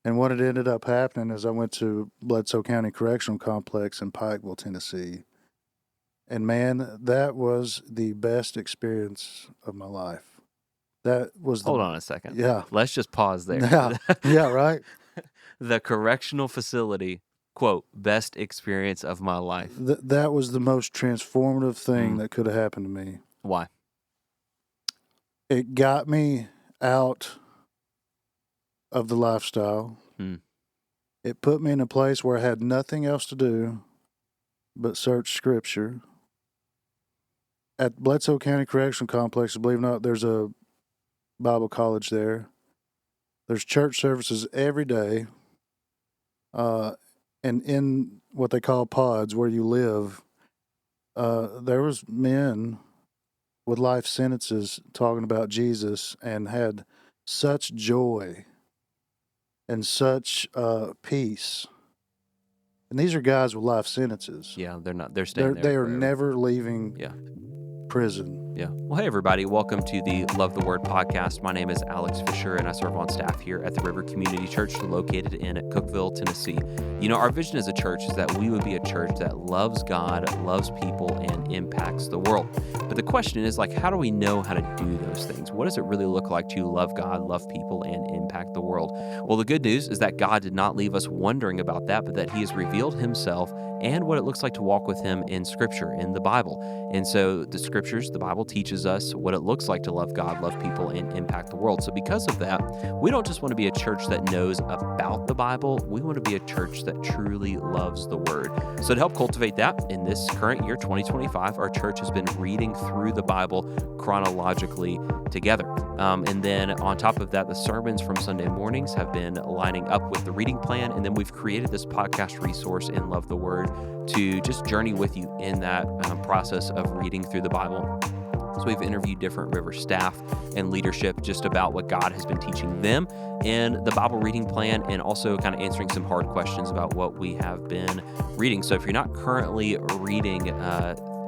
And what had ended up happening is I went to Bledsoe County Correctional Complex in Pikeville, Tennessee. And man, that was the best experience of my life. That was Hold on a second. yeah, Let's just pause there. yeah, right. The correctional facility, quote, best experience of my life. That was the most transformative thing that could have happened to me. Why? It got me out of the lifestyle. It put me in a place where I had nothing else to do but search Scripture. At Bledsoe County Correctional Complex, believe it or not, there's a Bible college there. There's church services every day. And in what they call pods, where you live, there was men with life sentences talking about Jesus and had such joy and such peace. And these are guys with life sentences. Yeah, they're not. They're staying there. They are forever. never leaving prison. Yeah. Well, hey, everybody. Welcome to the Love the Word podcast. My name is Alex Fisher, and I serve on staff here at the River Community Church located in Cookeville, Tennessee. You know, our vision as a church is that we would be a church that loves God, loves people, and impacts the world. But the question is, like, how do we know how to do those things? What does it really look like to love God, love people, and impact the world? Well, the good news is that God did not leave us wondering about that, but that He has revealed Himself and what it looks like to walk with Him in Scripture, in the Bible. And so the Scriptures, the Bible teaches us what it looks like to love God, love people, and impact the world. So because of that, we don't just want to be a church that knows about the Bible. We want to be a church that truly loves the Word. So to help cultivate that, in this current year, 2025, our church has been reading through the Bible chronologically together. And then on top of that, the sermons from Sunday mornings have been lining up with the reading plan. And then we've created this podcast resource in Love the Word to just journey with you in that process of reading through the Bible. So we've interviewed different River staff and leadership just about what God has been teaching them in the Bible reading plan, and also kind of answering some hard questions about what we have been reading. So if you're not currently reading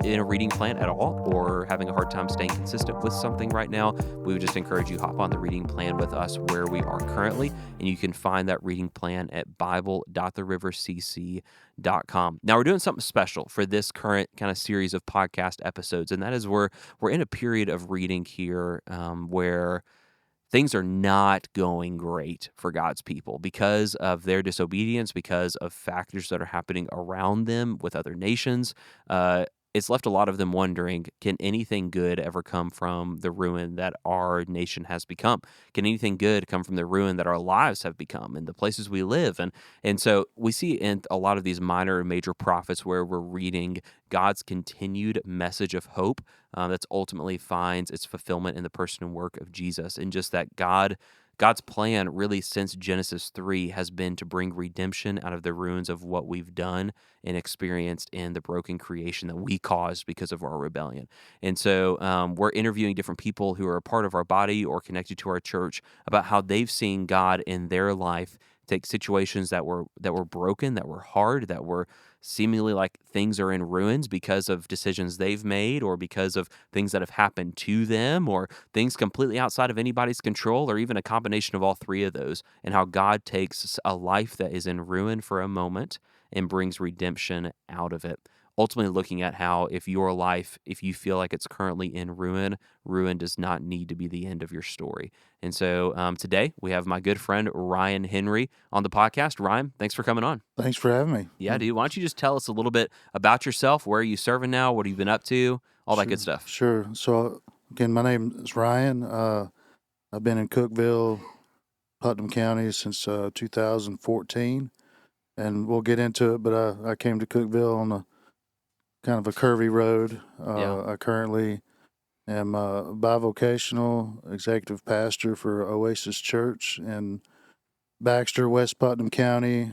in a reading plan at all, or having a hard time staying consistent with something right now, we would just encourage you to hop on the reading plan with us where we are currently, and you can find that reading plan at bible.therivercc.com. Now, we're doing something special for this current kind of series of podcast episodes, and that is we're in a period of reading here where things are not going great for God's people because of their disobedience, because of factors that are happening around them with other nations. It's left a lot of them wondering, can anything good ever come from the ruin that our nation has become? Can anything good come from the ruin that our lives have become and the places we live? And so we see in a lot of these minor and major prophets where we're reading God's continued message of hope that's ultimately finds its fulfillment in the person and work of Jesus. And just that God's plan really since Genesis 3 has been to bring redemption out of the ruins of what we've done and experienced in the broken creation that we caused because of our rebellion. And so we're interviewing different people who are a part of our body or connected to our church about how they've seen God in their life take situations that were broken, that were hard, that were seemingly like things are in ruins because of decisions they've made or because of things that have happened to them or things completely outside of anybody's control, or even a combination of all three of those, and how God takes a life that is in ruin for a moment and brings redemption out of it. Ultimately looking at how if your life, if you feel like it's currently in ruin, ruin does not need to be the end of your story. And so today we have my good friend Ryan Henry on the podcast. Ryan, thanks for coming on. Thanks for having me. Yeah, dude. Why don't you just tell us a little bit about yourself? Where are you serving now? What have you been up to? All that good stuff. Sure. So, again, my name is Ryan. I've been in Cookeville, Putnam County since 2014, and we'll get into it, but I came to Cookeville on a kind of a curvy road. I currently am a bivocational executive pastor for Oasis Church in Baxter, West Putnam County,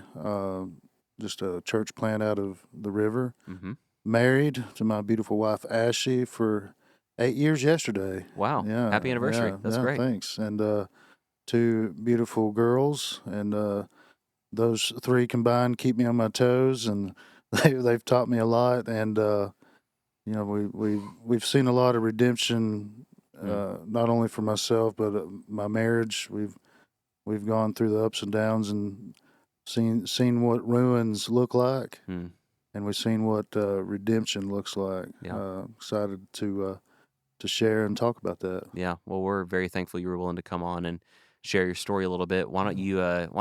just a church plant out of the river. Mm-hmm. Married to my beautiful wife, Ashley, for 8 years yesterday. Wow. Yeah. Happy anniversary. That's great. Thanks. And 2 beautiful girls, and those 3 combined keep me on my toes, and they've taught me a lot. And you know, we've seen a lot of redemption, not only for myself but my marriage. We've We've gone through the ups and downs and seen what ruins look like, Hmm. and we've seen what redemption looks like. Yeah. Excited to share and talk about that. Yeah. Well, we're very thankful you were willing to come on and share your story a little bit. Why don't you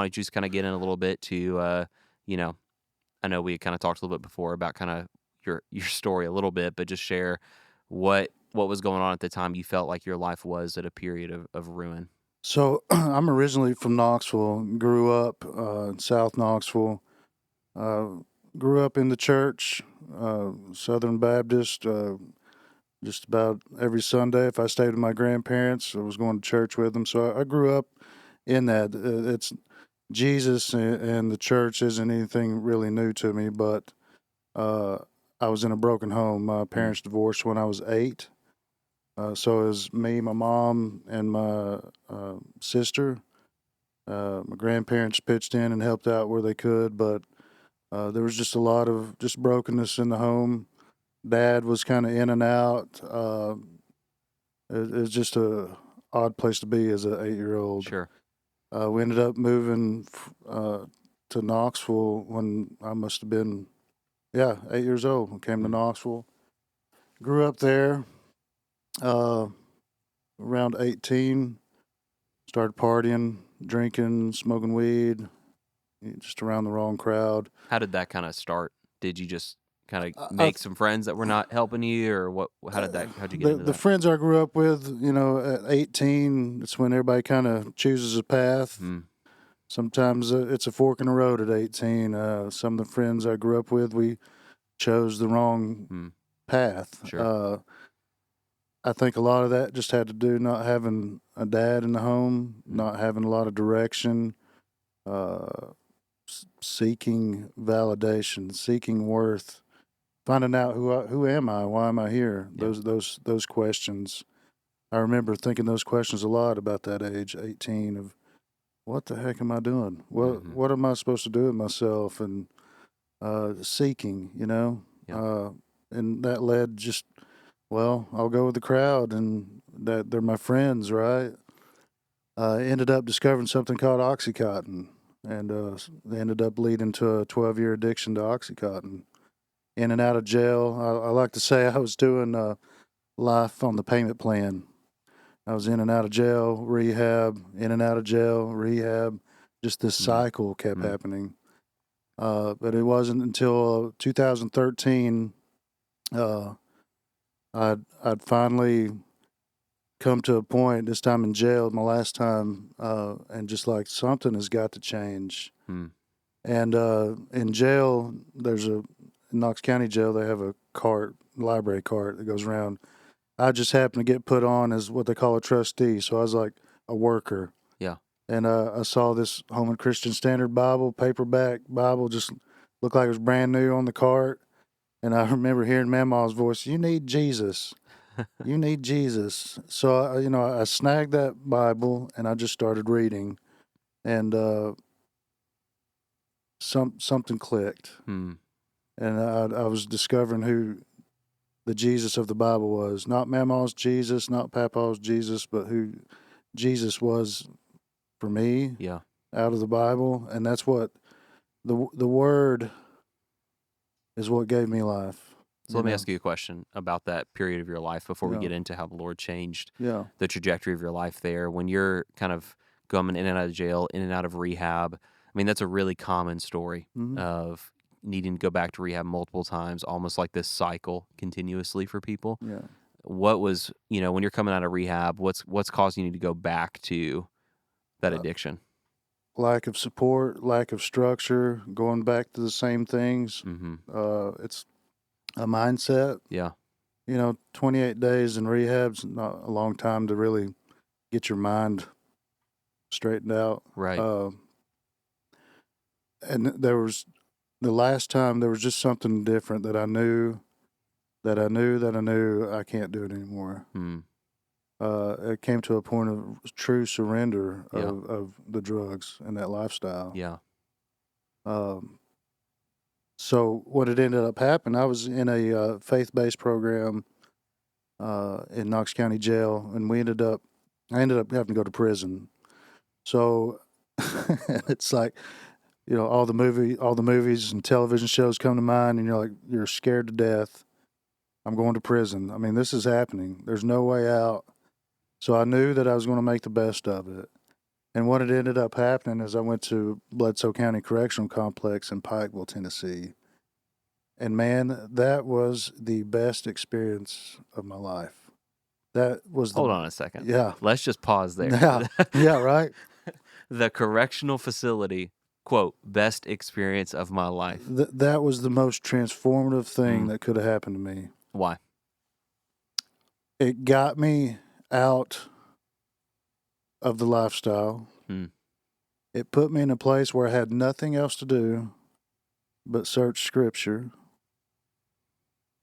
just kind of get in a little bit to you know, I know we kind of talked a little bit before about kind of your story a little bit, but just share what was going on at the time you felt like your life was at a period of ruin. So I'm originally from Knoxville. Grew up in South Knoxville. Uh, Grew up in the church, Southern Baptist. Just about every Sunday, if I stayed with my grandparents, I was going to church with them. So I grew up in that. It's Jesus and the church isn't anything really new to me, but I was in a broken home. My parents divorced when I was 8. So it was me, my mom, and my sister. My grandparents pitched in and helped out where they could, but there was just a lot of just brokenness in the home. Dad was kind of in and out. It was just a odd place to be as an 8-year-old. Sure. We ended up moving to Knoxville when I must have been, 8 years old. I came to Knoxville. Grew up there. Around 18, started partying, drinking, smoking weed, just around the wrong crowd. How did that kind of start? Did you just kind of I make some friends that were not helping you, or what? How'd you get into the that? friends I grew up with, at 18, it's when everybody kind of chooses a path. Sometimes it's a fork in the road at 18. Some of the friends I grew up with, we chose the wrong path. Sure. I think a lot of that just had to do not having a dad in the home, not having a lot of direction, seeking validation, seeking worth, finding out who am I, why am I here? Yeah. Those questions. I remember thinking those questions a lot about that age, 18, of what the heck am I doing? What am I supposed to do with myself? And seeking, Yeah. and that led just, well, I'll go with the crowd, and that they're my friends, right? Ended up discovering something called Oxycontin, and they ended up leading to a 12-year addiction to Oxycontin. In and out of jail. I like to say I was doing life on the payment plan. I was in and out of jail, rehab, in and out of jail, rehab. Just this cycle kept happening. But it wasn't until 2013 I'd finally come to a point, this time in jail, my last time, and just like something has got to change. And in jail, in Knox County Jail, they have a library cart that goes around. I just happened to get put on as what they call a trustee, so I was like a worker. Yeah. And I saw this Holman Christian Standard Bible, paperback Bible, just looked like it was brand new on the cart. And I remember hearing Mama's voice, "You need Jesus. You need Jesus." So, I snagged that Bible and I just started reading. And something clicked. And I was discovering who the Jesus of the Bible was. Not Mama's Jesus, not Papa's Jesus, but who Jesus was for me. Yeah. Out of the Bible. And that's what the Word is what gave me life. So let me ask you a question about that period of your life before we get into how the Lord changed the trajectory of your life there. When you're kind of going in and out of jail, in and out of rehab, I mean, that's a really common story of needing to go back to rehab multiple times, almost like this cycle continuously for people. Yeah. What was, when you're coming out of rehab, what's causing you to go back to that addiction? Lack of support, lack of structure, going back to the same things. It's a mindset. Yeah. 28 days in rehab's not a long time to really get your mind straightened out. Right. And the last time there was just something different that I knew I can't do it anymore. It came to a point of true surrender of the drugs and that lifestyle. Yeah. So what had ended up happening, I was in a faith-based program in Knox County Jail, and I ended up having to go to prison. So And it's like, all the movies and television shows come to mind, and you're scared to death. I'm going to prison. I mean, this is happening. There's no way out. So I knew that I was going to make the best of it. And what had ended up happening is I went to Bledsoe County Correctional Complex in Pikeville, Tennessee. And man, that was the best experience of my life. That was Hold on a second. Yeah. Let's just pause there. Yeah, right? The correctional facility, quote, best experience of my life. That was the most transformative thing that could have happened to me. Why? It got me out of the lifestyle. It put me in a place where I had nothing else to do but search Scripture.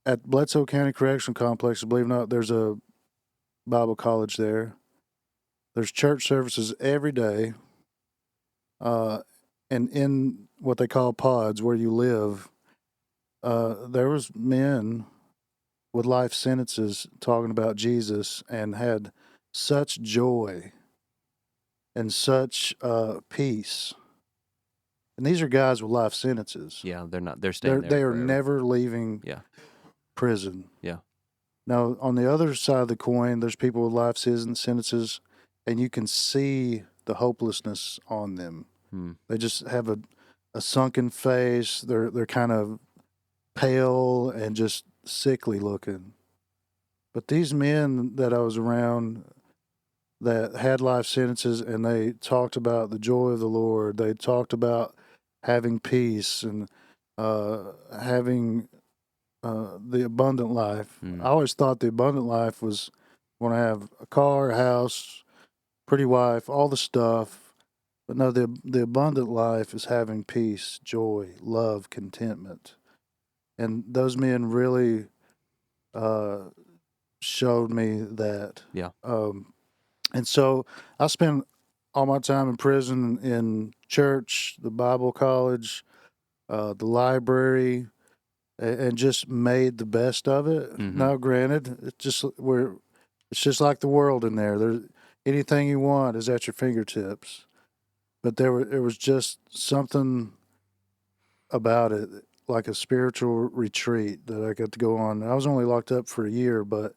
At Bledsoe County Correctional Complex, believe it or not, there's a Bible college there. There's church services every day. And in what they call pods, where you live, there was men with life sentences talking about Jesus and had such joy and such peace. And these are guys with life sentences. Yeah, they're not. They're staying there. They are forever. never leaving prison. Yeah. Now, on the other side of the coin, there's people with life sentences, and you can see the hopelessness on them. They just have a sunken face. They're kind of pale and just sickly looking. But these men that I was around that had life sentences, and they talked about the joy of the Lord. They talked about having peace and having the abundant life. I always thought the abundant life was when I have a car, a house, pretty wife, all the stuff. But no, the abundant life is having peace, joy, love, contentment. And those men really showed me that. Yeah. And so I spent all my time in prison, in church, the Bible college, the library, and just made the best of it. Now, granted, it's just like the world in there. There's anything you want is at your fingertips. But it was just something about it, like a spiritual retreat that I got to go on. I was only locked up for a year, but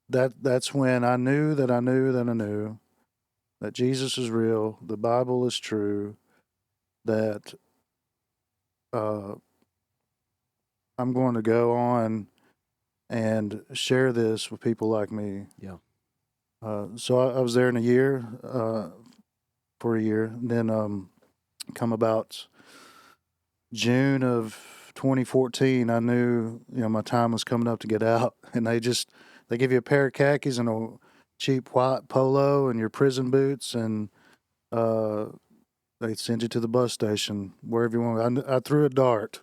that's when I knew that I knew that I knew that Jesus is real, the Bible is true, that I'm going to go on and share this with people like me. Yeah. So I was there in for a year. And then come about June of 2014, I knew, my time was coming up to get out. And they give you a pair of khakis and a cheap white polo and your prison boots, and they send you to the bus station, wherever you want. I threw a dart,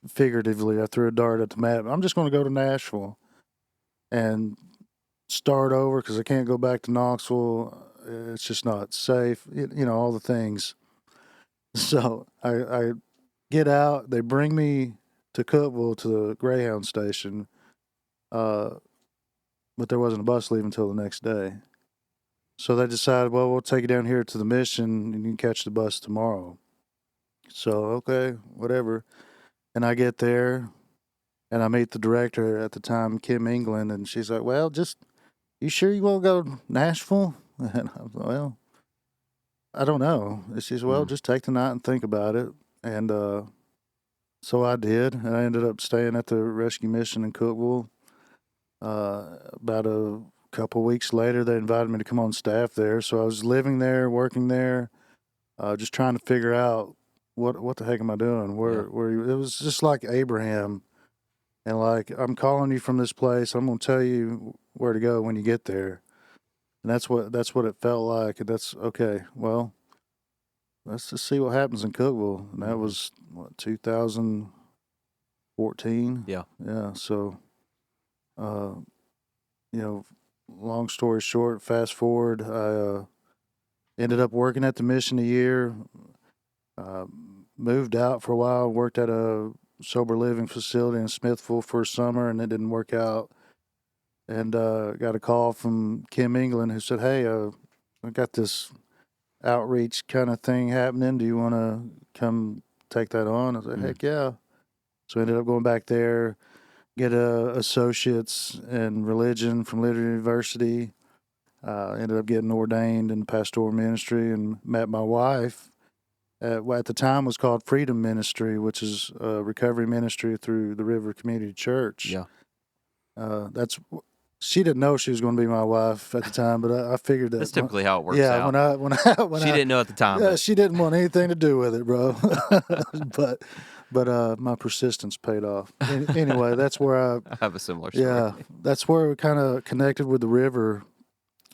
figuratively. I threw a dart at the map. I'm just going to go to Nashville and start over because I can't go back to Knoxville. It's just not safe, all the things. So I get out. They bring me to Cookeville to the Greyhound station, but there wasn't a bus leaving until the next day. So they decided, well, we'll take you down here to the Mission and you can catch the bus tomorrow. So, okay, whatever. And I get there and I meet the director at the time, Kim England, and she's like, well, you sure you want to go to Nashville? And I was like, well, I don't know. And she said, well, just take the night and think about it. And so I did. And I ended up staying at the rescue mission in Cookeville. About a couple of weeks later, they invited me to come on staff there. So I was living there, working there, just trying to figure out what the heck am I doing? It was just like Abraham. And like, I'm calling you from this place. I'm going to tell you where to go when you get there. And that's what it felt like. And that's okay. Well, let's just see what happens in Cookeville. And that was 2014. Yeah. Yeah. So, long story short, fast forward, I ended up working at the Mission a year. Moved out for a while. Worked at a sober living facility in Smithville for a summer, and it didn't work out. And got a call from Kim England who said, hey, I got this outreach kind of thing happening. Do you want to come take that on?" I was like, "Heck yeah!" So I ended up going back there, get a associates in religion from Liberty University. Ended up getting ordained in pastoral ministry and met my wife at what at the time was called Freedom Ministry, which is a recovery ministry through the River Community Church. Yeah. She didn't know she was going to be my wife at the time, but I figured that. That's typically how it works yeah, out. when She didn't know at the time. Yeah, she didn't want anything to do with it, bro. but my persistence paid off. Anyway, that's where I have a similar story. Yeah, that's where we kind of connected with the river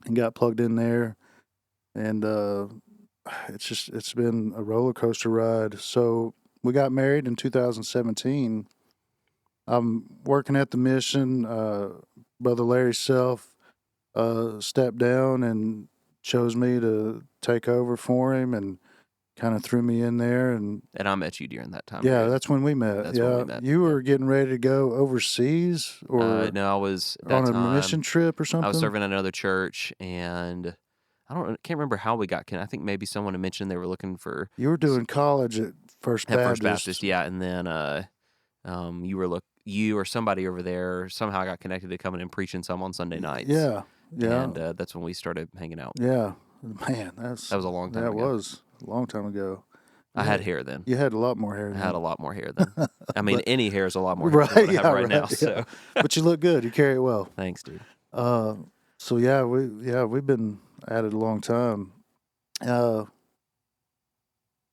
and got plugged in there, and it's been a roller coaster ride. So we got married in 2017. I'm working at the mission. Brother Larry Self stepped down and chose me to take over for him, and kind of threw me in there. And I met you during that time. Yeah, that's when we met. That's when we met. You were getting ready to go overseas, or no, I was on a mission trip or something. I was serving at another church, and can't remember how we got. I think maybe someone had mentioned they were looking for. You were doing college at First Baptist. Yeah, and then you or somebody over there somehow got connected to coming and preaching some on Sunday nights. Yeah. And that's when we started hanging out. Yeah, man, that was a long time ago. That was a long time ago. I had hair then. You had a lot more hair then. I had a lot more hair then. I mean, any hair is a lot more hair than what I have right now. So. But you look good. You carry it well. Thanks, dude. So we've been at it a long time. But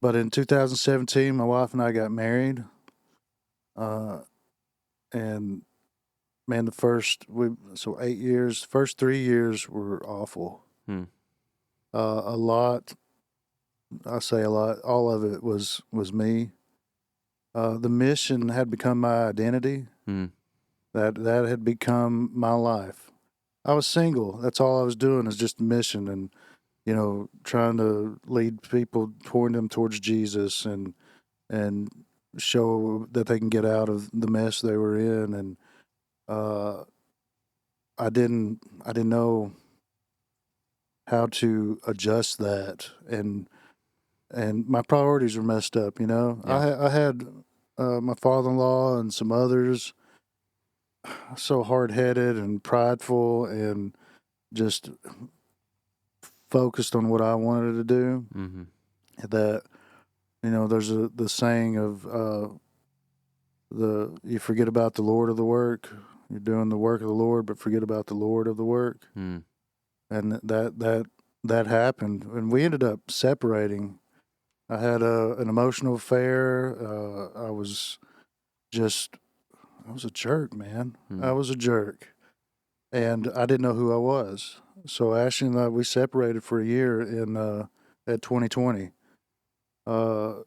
in 2017, my wife and I got married. And man, first 8 years, first 3 years were awful. A lot. I say a lot. All of it was me. The mission had become my identity. That had become my life. I was single. That's all I was doing, is just mission, and trying to lead people, pouring them towards Jesus, and show that they can get out of the mess they were in. And I didn't know how to adjust that, and my priorities were messed up. Yeah. I had my father-in-law and some others, so hard-headed and prideful, and just focused on what I wanted to do. That there's the saying of you forget about the Lord of the work. You're doing the work of the Lord, but forget about the Lord of the work. And that happened, and we ended up separating. I had an emotional affair. I was a jerk, man. I was a jerk, and I didn't know who I was. So Ashley and I, we separated for a year at 2020. And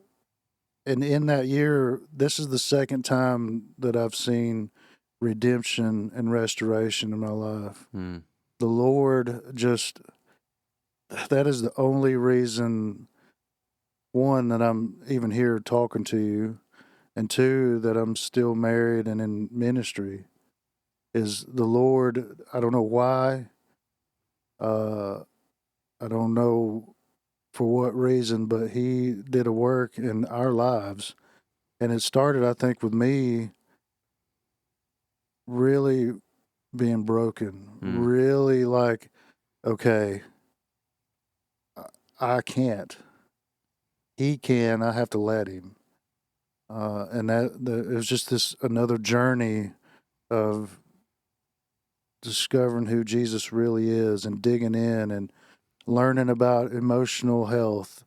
in that year, this is the second time that I've seen redemption and restoration in my life. The Lord that is the only reason, one, that I'm even here talking to you, and two, that I'm still married and in ministry, is the Lord. I don't know why. I don't know for what reason, but He did a work in our lives. And it started, I think, with me really being broken, really like, okay, I can't. He can. I have to let Him. And it was just another journey of discovering who Jesus really is, and digging in and learning about emotional health,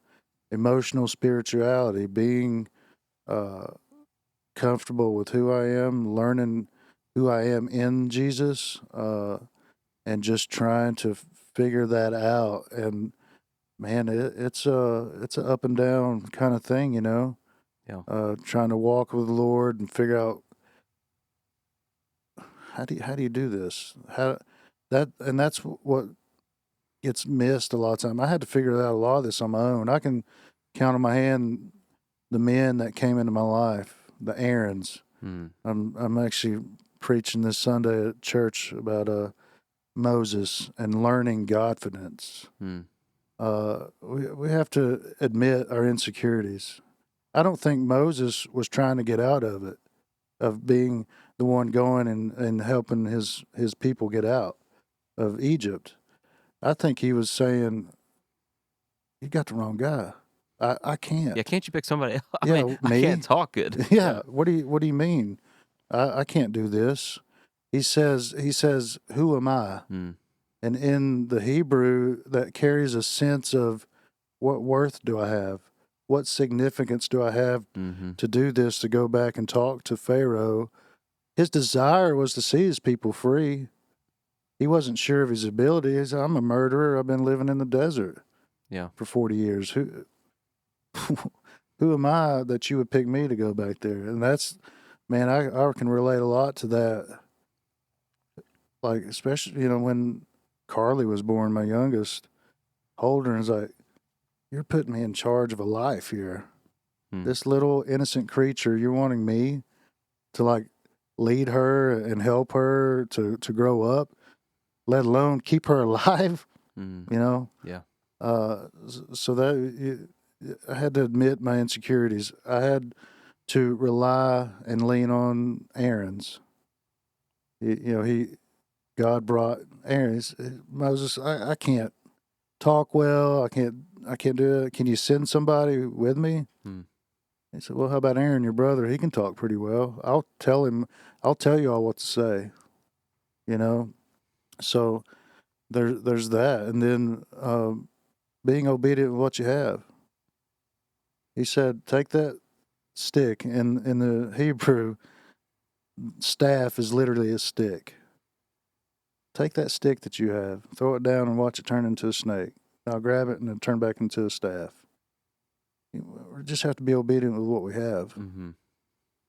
emotional spirituality, being comfortable with who I am, learning who I am in Jesus, and just trying to figure that out. And man, it's a up and down kind of thing, Yeah. Trying to walk with the Lord and figure out how do you do this? And that's what gets missed a lot of time. I had to figure out a lot of this on my own. I can count on my hand the men that came into my life, the Aarons. I'm actually preaching this Sunday at church about Moses and learning Godfidence. We have to admit our insecurities. I don't think Moses was trying to get out of it, of being the one going and helping his people get out of Egypt. I think he was saying, "You got the wrong guy. I can't." Yeah, can't you pick somebody else? I Yeah, mean, I me. can't talk good. Yeah. What do you mean? I can't do this. He says, "Who am I?" Mm. And in the Hebrew, that carries a sense of, what worth do I have? What significance do I have Mm-hmm. to do this, to go back and talk to Pharaoh? His desire was to see his people free. He wasn't sure of his ability. He said, "I'm a murderer. I've been living in the desert for 40 years. Who am I that you would pick me to go back there?" And that's, man, I can relate a lot to that. Like, especially, when Carly was born, my youngest, Holden's like, "You're putting me in charge of a life here. This little innocent creature, you're wanting me to, like, lead her and help her to grow up, let alone keep her alive." Yeah. So that I had to admit my insecurities. I had to rely and lean on Aaron's. God brought Aaron. Moses, I can't talk well. I can't do it. Can you send somebody with me? He said, "Well, how about Aaron, your brother? He can talk pretty well. I'll tell you all what to say." So there's that. And then being obedient with what you have. He said, take that stick. In the Hebrew, staff is literally a stick. Take that stick that you have, throw it down and watch it turn into a snake. Now grab it and then turn back into a staff. We just have to be obedient with what we have. Mm-hmm.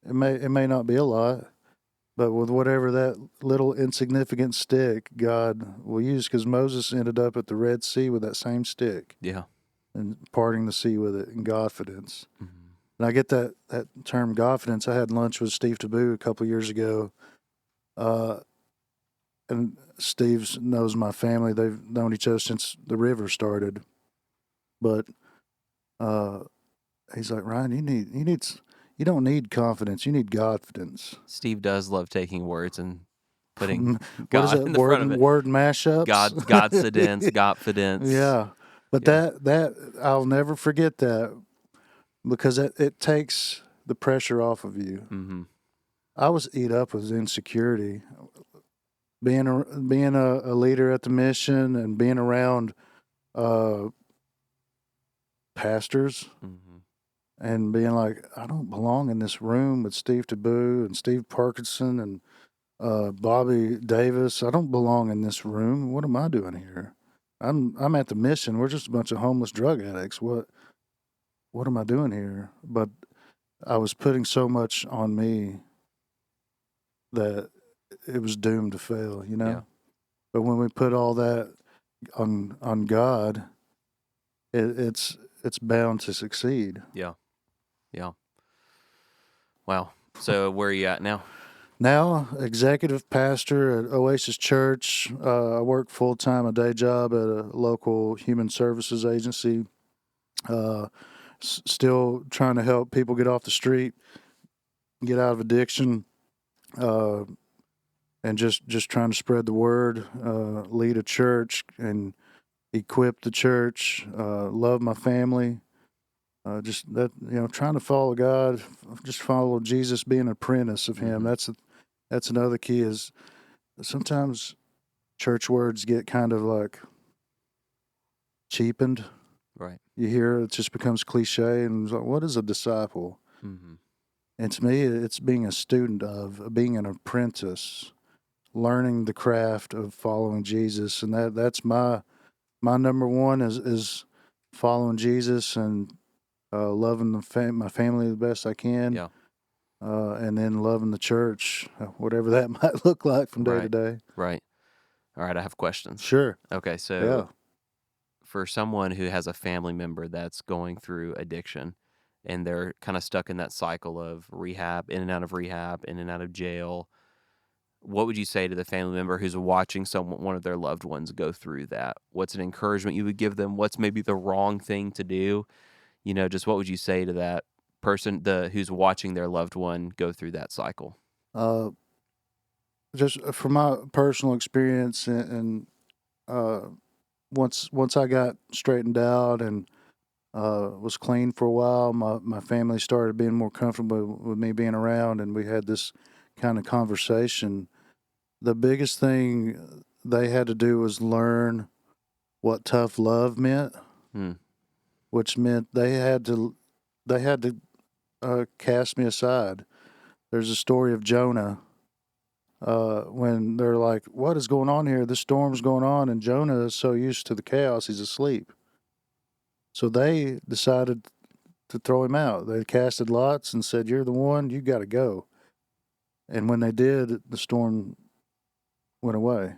It may not be a lot, but with whatever that little insignificant stick God will use, because Moses ended up at the Red Sea with that same stick. Yeah. And parting the sea with it in Godfidence. Mm-hmm. And I get that term Godfidence. I had lunch with Steve Taboo a couple of years ago. And Steve knows my family. They've known each other since the river started. But he's like, "Ryan, you don't need confidence. You need Godfidence." Steve does love taking words and putting what God is that, in the front of it. Word mashups? Godfidence, Godfidence. Yeah. But that I'll never forget that, because it takes the pressure off of you. Mm-hmm. I was eat up with insecurity. Being a leader at the mission and being around pastors, and being like, I don't belong in this room with Steve Taboo and Steve Parkinson and Bobby Davis. I don't belong in this room. What am I doing here? I'm at the mission. We're just a bunch of homeless drug addicts. What am I doing here? But I was putting so much on me that it was doomed to fail, Yeah. But when we put all that on God, it's bound to succeed. Yeah. Wow. So where are you at now? Now, executive pastor at Oasis Church. I work full-time, a day job at a local human services agency. Still trying to help people get off the street, get out of addiction, and just trying to spread the word, lead a church and equip the church, love my family. Just that, trying to follow God, just follow Jesus, be an apprentice of Him. Mm-hmm. That's another key. Is sometimes church words get kind of like cheapened. Right. You hear it just becomes cliche, and it's like, what is a disciple? Mm-hmm. And to me, it's being a student of, being an apprentice, learning the craft of following Jesus, and that's my number one is following Jesus and loving my family the best I can. Yeah. And then loving the church, whatever that might look like from day to day. Right. All right, I have questions. Sure. Okay, so for someone who has a family member that's going through addiction and they're kind of stuck in that cycle of rehab, in and out of rehab, in and out of jail, what would you say to the family member who's watching one of their loved ones go through that? What's an encouragement you would give them? What's maybe the wrong thing to do? Just what would you say to that person who's watching their loved one go through that cycle? Just from my personal experience, and once I got straightened out and was clean for a while, my family started being more comfortable with me being around, and we had this kind of conversation. The biggest thing they had to do was learn what tough love meant, which meant they had to cast me aside. There's a story of Jonah. When they're like, what is going on here? The storm's going on, and Jonah is so used to the chaos, he's asleep. So they decided to throw him out. They casted lots and said, you're the one, you got to go. And when they did, the storm went away.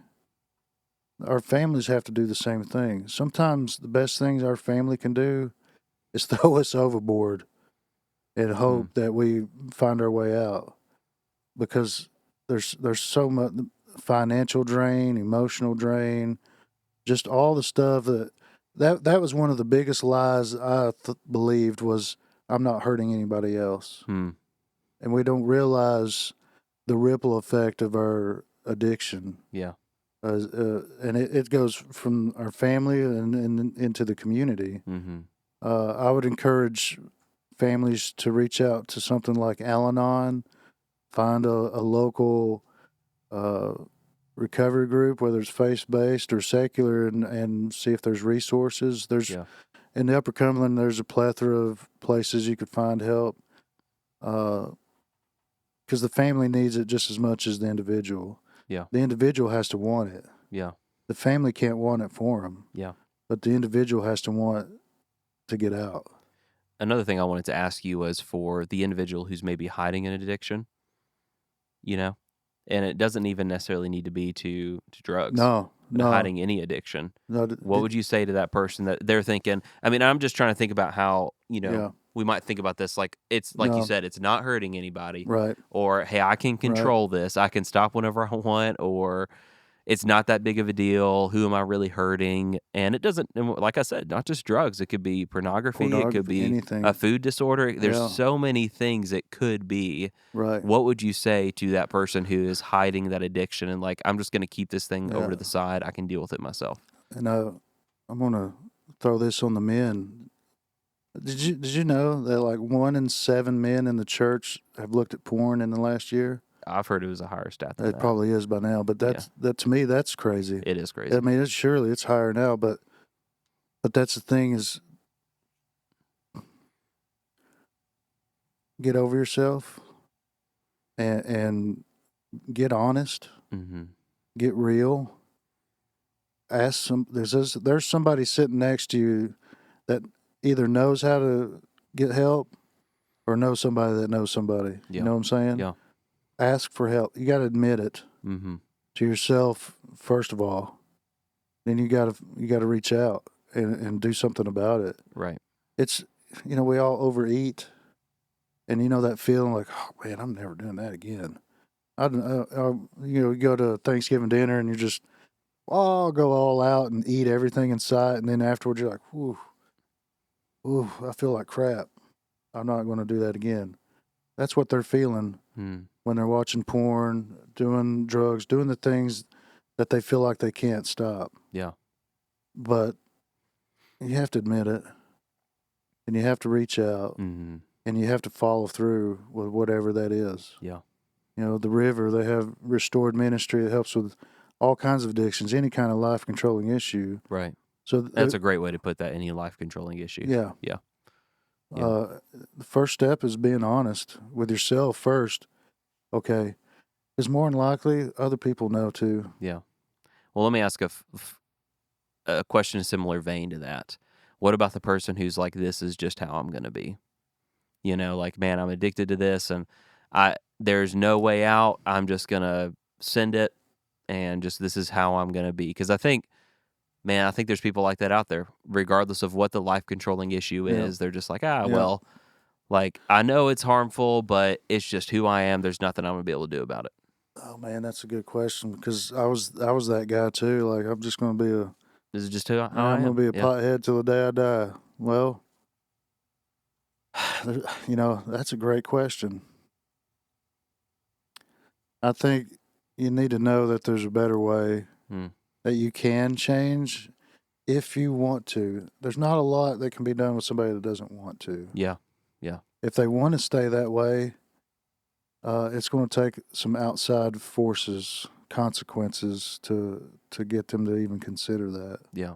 Our families have to do the same thing. Sometimes the best things our family can do is throw us overboard and hope that we find our way out, because there's so much financial drain, emotional drain, just all the stuff that was one of the biggest lies I believed was I'm not hurting anybody else. And we don't realize the ripple effect of our addiction. Yeah. And it goes from our family and into the community. I would encourage families to reach out to something like Al-Anon, find a local recovery group, whether it's faith-based or secular, and see if there's resources. In the Upper Cumberland, there's a plethora of places you could find help, because the family needs it just as much as the individual. Yeah. The individual has to want it. Yeah. The family can't want it for them. Yeah. But the individual has to want to get out. Another thing I wanted to ask you was for the individual who's maybe hiding an addiction, and it doesn't even necessarily need to be to drugs. No. Hiding any addiction. No. What would you say to that person that they're thinking? I mean, I'm just trying to think about how, we might think about this like it's like you said, it's not hurting anybody. Right. Or, hey, I can control this. I can stop whenever I want, or it's not that big of a deal. Who am I really hurting? And it doesn't, like I said, not just drugs. It could be pornography. It could be anything. A food disorder. There's so many things it could be. Right. What would you say to that person who is hiding that addiction and like, I'm just going to keep this thing over to the side. I can deal with it myself. And I'm going to throw this on the men. Did you know that like 1 in 7 men in the church have looked at porn in the last year? I've heard it was a higher stat than It that. probably is by now, but that to me, that's crazy. It is crazy. I mean, it's higher now, but that's the thing is, get over yourself and get honest, get real. Ask there's somebody sitting next to you that either knows how to get help or knows somebody that knows somebody. Yeah. You know what I'm saying? Yeah. Ask for help. You got to admit it to yourself first of all. Then you got to reach out and do something about it. Right. It's we all overeat, and that feeling like, oh man, I'm never doing that again. You go to Thanksgiving dinner and you're just, I'll go all out and eat everything in sight, and then afterwards you're like, ooh, I feel like crap. I'm not going to do that again. That's what they're feeling when they're watching porn, doing drugs, doing the things that they feel like they can't stop. Yeah. But you have to admit it, and you have to reach out, and you have to follow through with whatever that is. Yeah. The River, they have restored ministry that helps with all kinds of addictions, any kind of life-controlling issue. Right. So that's a great way to put that, any life-controlling issue. Yeah. Yeah. The first step is being honest with yourself first. Okay. Because more than likely, other people know too. Yeah. Well, let me ask a question in a similar vein to that. What about the person who's like, this is just how I'm going to be? Like, man, I'm addicted to this and there's no way out. I'm just going to send it and just this is how I'm going to be. Because I think there's people like that out there, regardless of what the life-controlling issue is. They're just like, well, like, I know it's harmful, but it's just who I am. There's nothing I'm going to be able to do about it. Oh man, that's a good question because I was that guy too. Like I'm just going to be This is just how I I'm going am. to be a Yeah. pothead till the day I die. Well, that's a great question. I think you need to know that there's a better way that you can change if you want to. There's not a lot that can be done with somebody that doesn't want to. Yeah. Yeah. If they want to stay that way, it's going to take some outside forces, consequences to get them to even consider that. Yeah.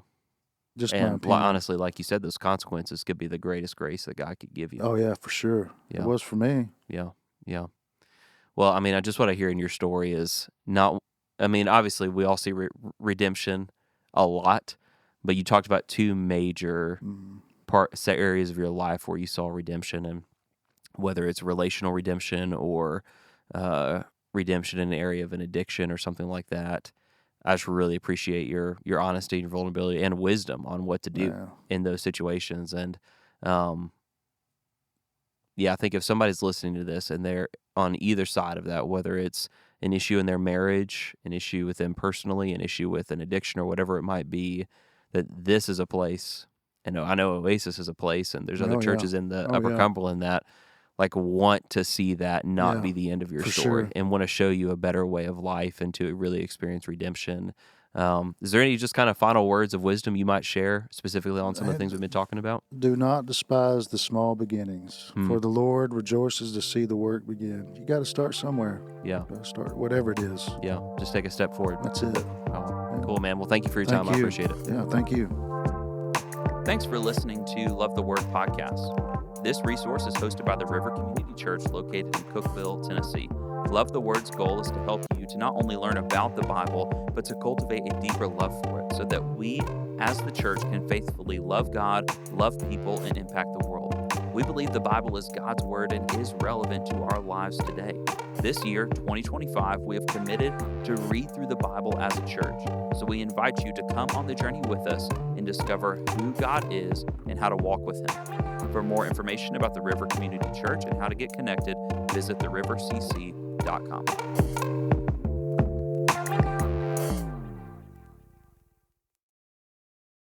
Just my And opinion. honestly, like you said, those consequences could be the greatest grace that God could give you. Oh yeah, for sure. Yeah. It was for me. Yeah. Yeah. Well, I mean, just what I hear in your story is not, I mean, obviously we all see redemption a lot, but you talked about two major areas of your life where you saw redemption, and whether it's relational redemption or redemption in the area of an addiction or something like that. I just really appreciate your honesty, your vulnerability, and wisdom on what to do in those situations. And I think if somebody's listening to this and they're on either side of that, whether it's an issue in their marriage, an issue with them personally, an issue with an addiction or whatever it might be, that this is a place. And I know Oasis is a place, and there's other churches in the Upper Cumberland that want to see that not be the end of your story and want to show you a better way of life and to really experience redemption. Is there any just kind of final words of wisdom you might share specifically on some of the things we've been talking about? Do not despise the small beginnings, for the Lord rejoices to see the work begin. You got to start somewhere. Yeah. You got to start whatever it is. Yeah. Just take a step forward. That's it. Oh, cool, man. Well, thank you for your time. I appreciate it. Yeah. Thank you. Thanks for listening to Love the Word podcast. This resource is hosted by the River Community Church located in Cookeville, Tennessee. Love the Word's goal is to help you to not only learn about the Bible, but to cultivate a deeper love for it so that we, as the church, can faithfully love God, love people, and impact the world. We believe the Bible is God's Word and is relevant to our lives today. This year, 2025, we have committed to read through the Bible as a church. So we invite you to come on the journey with us and discover who God is and how to walk with Him. For more information about the River Community Church and how to get connected, visit therivercc.com.